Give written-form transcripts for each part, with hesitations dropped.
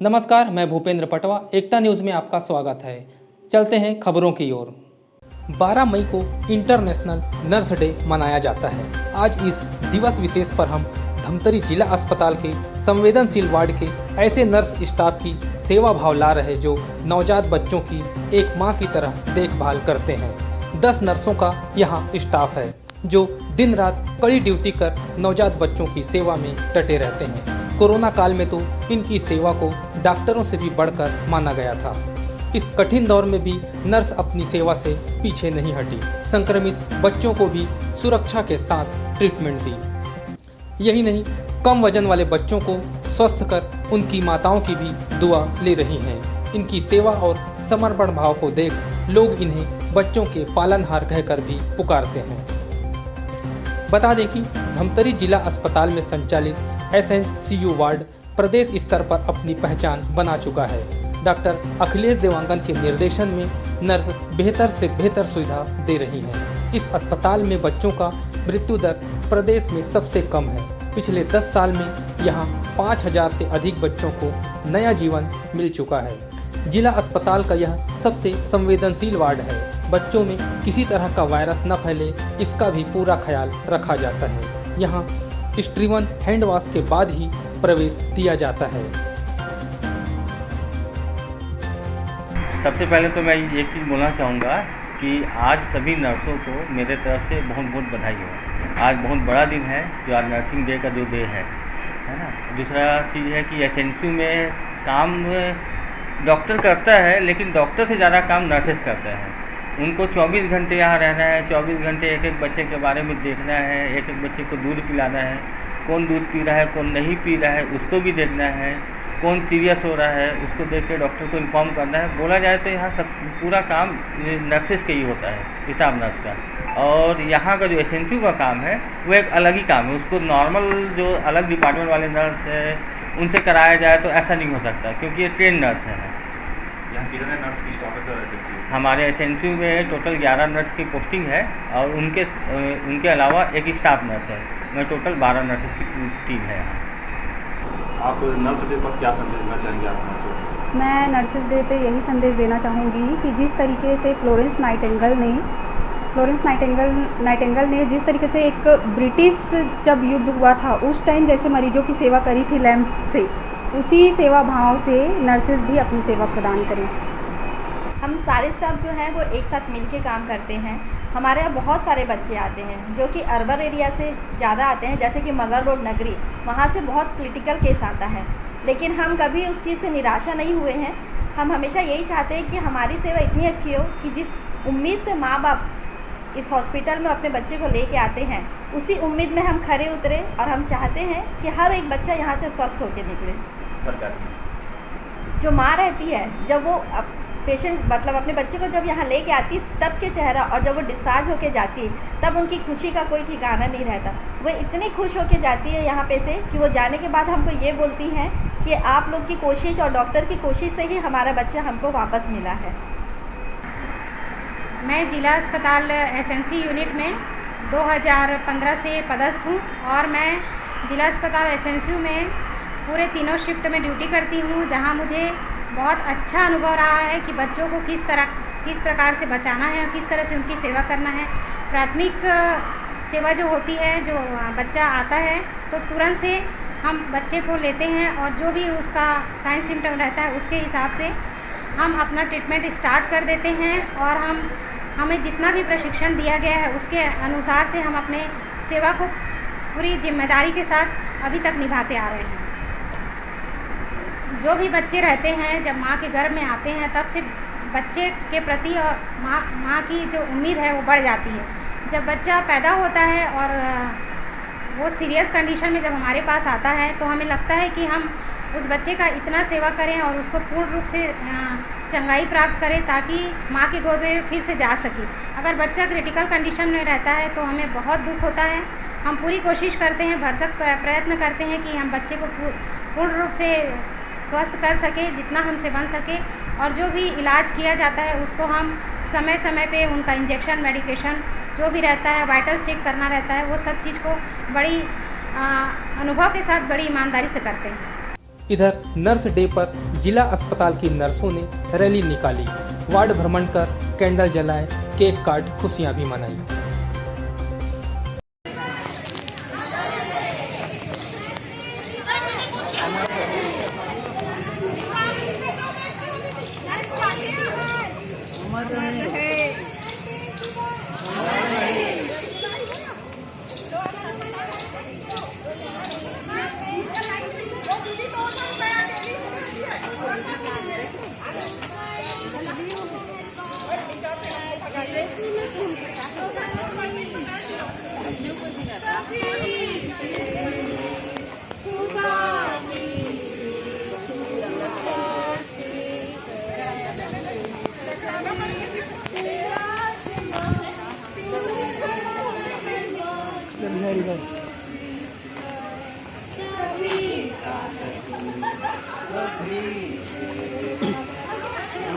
नमस्कार, मैं भूपेंद्र पटवा, एकता न्यूज़ में आपका स्वागत है। चलते हैं खबरों की ओर। 12 मई को इंटरनेशनल नर्स डे मनाया जाता है। आज इस दिवस विशेष पर हम धमतरी जिला अस्पताल के संवेदनशील वार्ड के ऐसे नर्स स्टाफ की सेवा भाव ला रहे जो नवजात बच्चों की एक मां की तरह देखभाल करते हैं। 10 नर्सों का यहाँ स्टाफ है जो दिन रात कड़ी ड्यूटी कर नवजात बच्चों की सेवा में डटे रहते हैं। कोरोना काल में तो इनकी सेवा को डॉक्टरों से भी बढ़कर माना गया था। इस कठिन दौर में भी नर्स अपनी सेवा से पीछे नहीं हटी। संक्रमित बच्चों को भी सुरक्षा के साथ ट्रीटमेंट दी। यही नहीं, कम वजन वाले बच्चों को स्वस्थ कर उनकी माताओं की भी दुआ ले रही हैं। इनकी सेवा और समर्पण भाव को देख लोग इन्हें बच्चों के पालनहार कहकर भी पुकारते हैं। बता दें कि धमतरी जिला अस्पताल में संचालित SNCU वार्ड प्रदेश स्तर पर अपनी पहचान बना चुका है। डॉक्टर अखिलेश देवांगन के निर्देशन में नर्स बेहतर से बेहतर सुविधा दे रही हैं। इस अस्पताल में बच्चों का मृत्यु दर प्रदेश में सबसे कम है। पिछले 10 साल में यहाँ 5000 से अधिक बच्चों को नया जीवन मिल चुका है। जिला अस्पताल का यह सबसे संवेदनशील वार्ड है। बच्चों में किसी तरह का वायरस न फैले, इसका भी पूरा ख्याल रखा जाता है। यहाँ स्ट्रीवन हैंड वॉश के बाद ही प्रवेश दिया जाता है। सबसे पहले तो मैं एक चीज़ बोलना चाहूँगा कि आज सभी नर्सों को मेरे तरफ से बहुत बहुत बधाई हो। आज बहुत बड़ा दिन है, जो आज नर्सिंग डे का जो डे है ना। दूसरा चीज़ है कि SNCU में काम डॉक्टर करता है, लेकिन डॉक्टर से ज़्यादा काम नर्सेस करते हैं। उनको 24 घंटे यहाँ रहना है, 24 घंटे एक एक बच्चे के बारे में देखना है, एक एक बच्चे को दूध पिलाना है, कौन दूध पी रहा है कौन नहीं पी रहा है उसको भी देखना है, कौन सीरियस हो रहा है उसको देख के डॉक्टर को इन्फॉर्म करना है। बोला जाए तो यहाँ सब पूरा काम नर्सेस के ही होता है, स्टाफ नर्स का। और यहाँ का जो SNCU का काम है वो एक अलग ही काम है। उसको नॉर्मल जो अलग डिपार्टमेंट वाले नर्स है उनसे कराया जाए तो ऐसा नहीं हो सकता, क्योंकि ये ट्रेन नर्स है। यहाँ कितने नर्स की स्टाफ है सर SNCU? हमारे SNCU में टोटल 11 नर्स की पोस्टिंग है और उनके अलावा एक स्टाफ नर्स है। मैं टोटल 12 नर्सेस की टीम है यहाँ। आप नर्स डे पर क्या संदेश देना चाहेंगे आप नर्सों को? मैं नर्सेस डे पे यही संदेश देना चाहूँगी कि जिस तरीके से फ्लोरेंस नाइटिंगेल ने जिस तरीके से एक ब्रिटिश जब युद्ध हुआ था उस टाइम जैसे मरीजों की सेवा करी थी लैंप से, उसी सेवा भाव से नर्सेस भी अपनी सेवा प्रदान करें। हम सारे स्टाफ जो हैं वो एक साथ मिलके काम करते हैं। हमारे यहाँ बहुत सारे बच्चे आते हैं जो कि अर्बन एरिया से ज़्यादा आते हैं, जैसे कि मगर रोड नगरी, वहाँ से बहुत क्रिटिकल केस आता है। लेकिन हम कभी उस चीज़ से निराशा नहीं हुए हैं। हम हमेशा यही चाहते हैं कि हमारी सेवा इतनी अच्छी हो कि जिस उम्मीद से माँ बाप इस हॉस्पिटल में अपने बच्चे को लेके आते हैं, उसी उम्मीद में हम खरे उतरे और हम चाहते हैं कि हर एक बच्चा यहाँ से स्वस्थ होकर निकले। जो माँ रहती है, जब वो पेशेंट मतलब अपने बच्चे को जब यहाँ लेके आती तब के चेहरा, और जब वो डिस्चार्ज होके जाती तब उनकी खुशी का कोई ठिकाना नहीं रहता। वो इतनी खुश होके जाती है यहाँ पे से कि वो जाने के बाद हमको ये बोलती हैं कि आप लोग की कोशिश और डॉक्टर की कोशिश से ही हमारा बच्चा हमको वापस मिला है। मैं जिला अस्पताल SNC यूनिट में 2015 से पदस्थ हूँ और मैं जिला अस्पताल SNCU में पूरे तीनों शिफ्ट में ड्यूटी करती हूँ, जहाँ मुझे बहुत अच्छा अनुभव रहा है कि बच्चों को किस प्रकार से बचाना है और किस तरह से उनकी सेवा करना है। प्राथमिक सेवा जो होती है, जो बच्चा आता है तो तुरंत से हम बच्चे को लेते हैं और जो भी उसका साइन सिम्टम रहता है उसके हिसाब से हम अपना ट्रीटमेंट स्टार्ट कर देते हैं। और हमें जितना भी प्रशिक्षण दिया गया है उसके अनुसार से हम अपने सेवा को पूरी जिम्मेदारी के साथ अभी तक निभाते आ रहे हैं। जो भी बच्चे रहते हैं जब माँ के गर्भ में आते हैं तब से बच्चे के प्रति और माँ की जो उम्मीद है वो बढ़ जाती है। जब बच्चा पैदा होता है और वो सीरियस कंडीशन में जब हमारे पास आता है तो हमें लगता है कि हम उस बच्चे का इतना सेवा करें और उसको पूर्ण रूप से चंगाई प्राप्त करें ताकि माँ की गोद में फिर से जा सके। अगर बच्चा क्रिटिकल कंडीशन में रहता है तो हमें बहुत दुख होता है। हम पूरी कोशिश करते हैं, भरसक प्रयत्न करते हैं कि हम बच्चे को पूर्ण रूप से स्वस्थ कर सके जितना हमसे बन सके। और जो भी इलाज किया जाता है उसको हम समय समय पे उनका इंजेक्शन, मेडिकेशन जो भी रहता है, वाइटल चेक करना रहता है, वो सब चीज़ को बड़ी अनुभव के साथ बड़ी ईमानदारी से करते हैं। इधर नर्स डे पर जिला अस्पताल की नर्सों ने रैली निकाली, वार्ड भ्रमण कर कैंडल जलाए, केक काट खुशियां भी मनाई।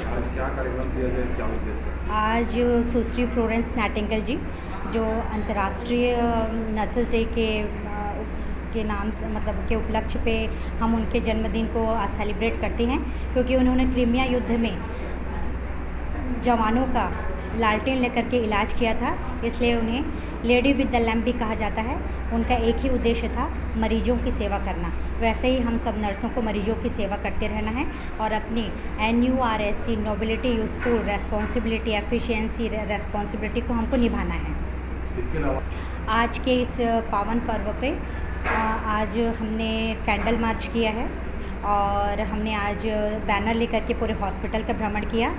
आज क्या कार्यक्रम किया जाए, क्या उद्देश्य है? आज सुश्री फ्लोरेंस नाइटिंगेल जी जो अंतर्राष्ट्रीय नर्सेस डे के नाम से मतलब के उपलक्ष्य पे हम उनके जन्मदिन को आज सेलिब्रेट करते हैं, क्योंकि उन्होंने क्रीमिया युद्ध में जवानों का लालटेन लेकर के इलाज किया था, इसलिए उन्हें लेडी विद द लैम्प भी कहा जाता है। उनका एक ही उद्देश्य था, मरीजों की सेवा करना। वैसे ही हम सब नर्सों को मरीजों की सेवा करते रहना है और अपनी NURSC nobility, useful, responsibility, efficiency, responsibility को हमको निभाना है। इसके अलावा आज के इस पावन पर्व पे आज हमने कैंडल मार्च किया है और हमने आज बैनर लेकर के पूरे हॉस्पिटल का भ्रमण किया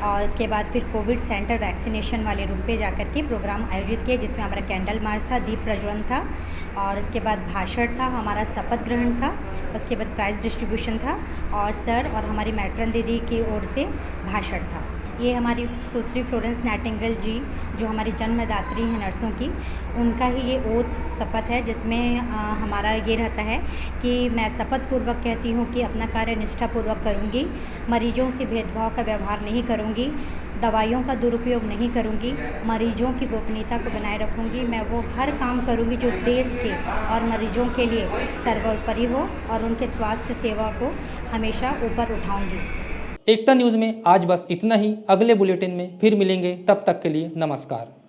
और इसके बाद फिर कोविड सेंटर वैक्सीनेशन वाले रूम पे जाकर के प्रोग्राम आयोजित किया, जिसमें हमारा कैंडल मार्च था, दीप प्रज्वलन था और इसके बाद भाषण था, हमारा शपथ ग्रहण था, उसके बाद प्राइज़ डिस्ट्रीब्यूशन था और सर और हमारी मैट्रन दीदी की ओर से भाषण था। ये हमारी सुश्री फ्लोरेंस नाइटिंगेल जी जो हमारी जन्मदात्री हैं नर्सों की, उनका ही ये ओथ शपथ है, जिसमें हमारा ये रहता है कि मैं शपथ पूर्वक कहती हूँ कि अपना कार्य निष्ठापूर्वक करूँगी, मरीजों से भेदभाव का व्यवहार नहीं करूँगी, दवाइयों का दुरुपयोग नहीं करूँगी, मरीजों की गोपनीयता को बनाए रखूँगी। मैं वो हर काम करूँगी जो देश के और मरीजों के लिए सर्वोपरि हो और उनके स्वास्थ्य सेवा को हमेशा ऊपर उठाऊँगी। एकता न्यूज़ में आज बस इतना ही। अगले बुलेटिन में फिर मिलेंगे, तब तक के लिए नमस्कार।